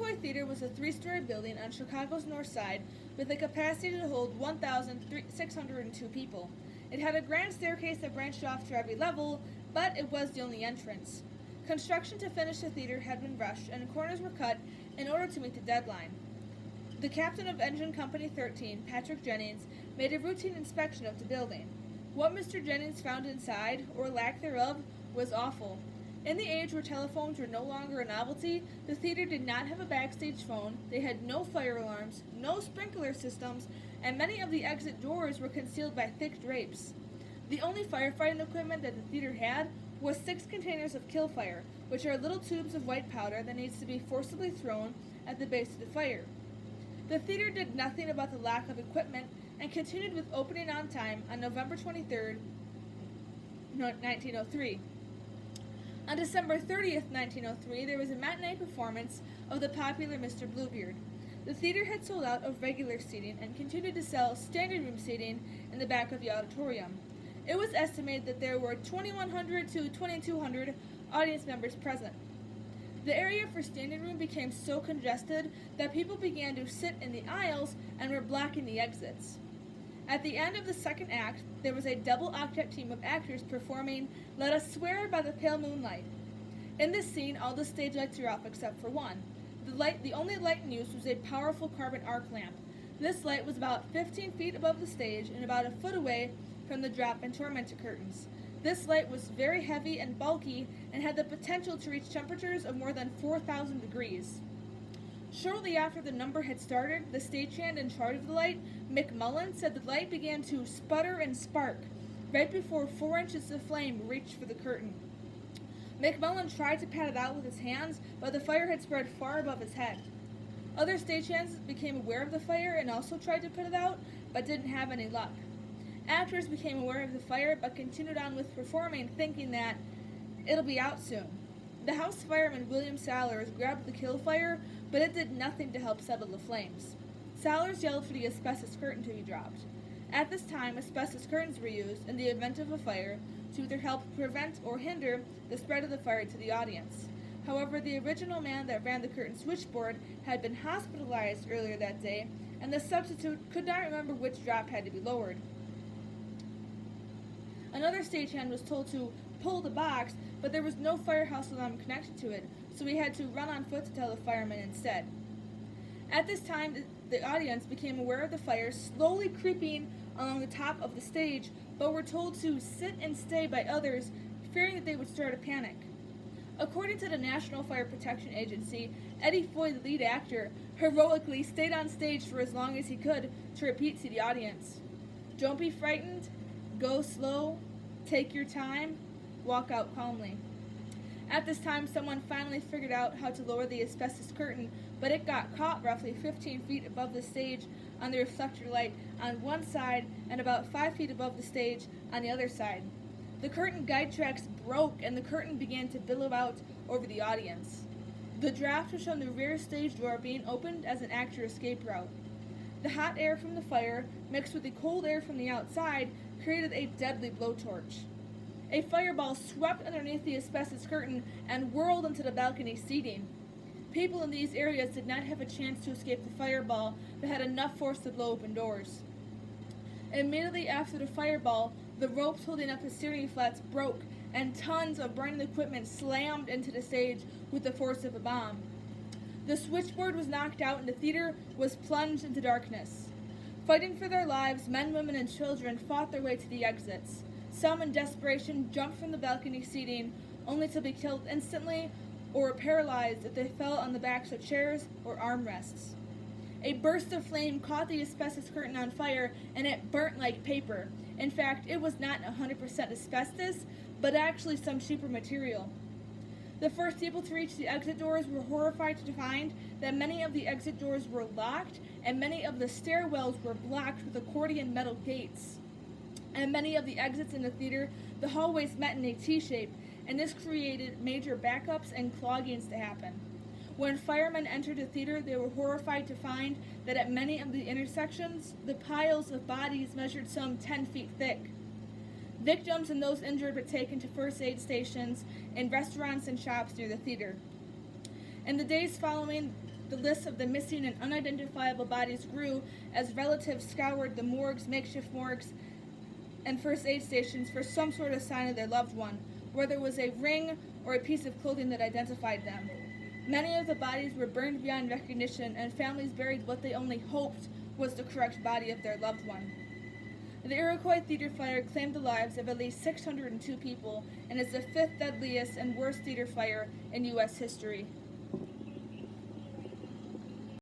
Iroquois Theater was a three-story building on Chicago's north side with a capacity to hold 1,602 people. It had a grand staircase that branched off to every level, but it was the only entrance. Construction to finish the theater had been rushed, and corners were cut in order to meet the deadline. The captain of Engine Company 13, Patrick Jennings, made a routine inspection of the building. What Mr. Jennings found inside, or lack thereof, was awful. In the age where telephones were no longer a novelty, the theater did not have a backstage phone, they had no fire alarms, no sprinkler systems, and many of the exit doors were concealed by thick drapes. The only firefighting equipment that the theater had was 6 containers of kill fire, which are little tubes of white powder that needs to be forcibly thrown at the base of the fire. The theater did nothing about the lack of equipment and continued with opening on time on November 23, 1903. On December 30th, 1903, there was a matinee performance of the popular Mr. Bluebeard. The theater had sold out of regular seating and continued to sell standing room seating in the back of the auditorium. It was estimated that there were 2,100 to 2,200 audience members present. The area for standing room became so congested that people began to sit in the aisles and were blocking the exits. At the end of the second act, there was a double octet team of actors performing Let Us Swear by the Pale Moonlight. In this scene, all the stage lights are off except for one. The only light in use was a powerful carbon arc lamp. This light was about 15 feet above the stage and about a foot away from the drop and tormented curtains. This light was very heavy and bulky and had the potential to reach temperatures of more than 4,000 degrees. Shortly after the number had started, the stagehand in charge of the light, McMullen, said the light began to sputter and spark right before 4 inches of flame reached for the curtain. McMullen tried to pat it out with his hands, but the fire had spread far above his head. Other stagehands became aware of the fire and also tried to put it out, but didn't have any luck. Actors became aware of the fire, but continued on with performing, thinking that it'll be out soon. The house fireman, William Sallers, grabbed the kill fire, but it did nothing to help settle the flames. Sallers yelled for the asbestos curtain to be dropped. At this time, asbestos curtains were used in the event of a fire to either help prevent or hinder the spread of the fire to the audience. However, the original man that ran the curtain switchboard had been hospitalized earlier that day, and the substitute could not remember which drop had to be lowered. Another stagehand was told to pull the box, but there was no firehouse alarm connected to it, so he had to run on foot to tell the fireman instead. At this time, the audience became aware of the fire slowly creeping along the top of the stage, but were told to sit and stay by others, fearing that they would start a panic. According to the National Fire Protection Agency, Eddie Foy, the lead actor, heroically stayed on stage for as long as he could to repeat to the audience, "Don't be frightened, go slow, take your time, walk out calmly." At this time, someone finally figured out how to lower the asbestos curtain, but it got caught roughly 15 feet above the stage on the reflector light on one side and about 5 feet above the stage on the other side. The curtain guide tracks broke and the curtain began to billow out over the audience. The draft was from the rear stage door being opened as an actor escape route. The hot air from the fire, mixed with the cold air from the outside, created a deadly blowtorch. A fireball swept underneath the asbestos curtain and whirled into the balcony seating. People in these areas did not have a chance to escape the fireball, but had enough force to blow open doors. Immediately after the fireball, the ropes holding up the steering flats broke, and tons of burning equipment slammed into the stage with the force of a bomb. The switchboard was knocked out and the theater was plunged into darkness. Fighting for their lives, men, women, and children fought their way to the exits. Some, in desperation, jumped from the balcony seating, only to be killed instantly or paralyzed if they fell on the backs of chairs or armrests. A burst of flame caught the asbestos curtain on fire, and it burnt like paper. In fact, it was not 100% asbestos, but actually some cheaper material. The first people to reach the exit doors were horrified to find that many of the exit doors were locked, and many of the stairwells were blocked with accordion metal gates. And many of the exits in the theater, the hallways met in a T-shape, and this created major backups and cloggings to happen. When firemen entered the theater, they were horrified to find that at many of the intersections, the piles of bodies measured some 10 feet thick. Victims and those injured were taken to first aid stations in restaurants and shops near the theater. In the days following the list of the missing and unidentifiable bodies grew as relatives scoured the morgues, makeshift morgues, and first aid stations for some sort of sign of their loved one, whether it was a ring or a piece of clothing that identified them. Many of the bodies were burned beyond recognition, and families buried what they only hoped was the correct body of their loved one. The Iroquois theater fire claimed the lives of at least 602 people and is the fifth deadliest and worst theater fire in U.S. history.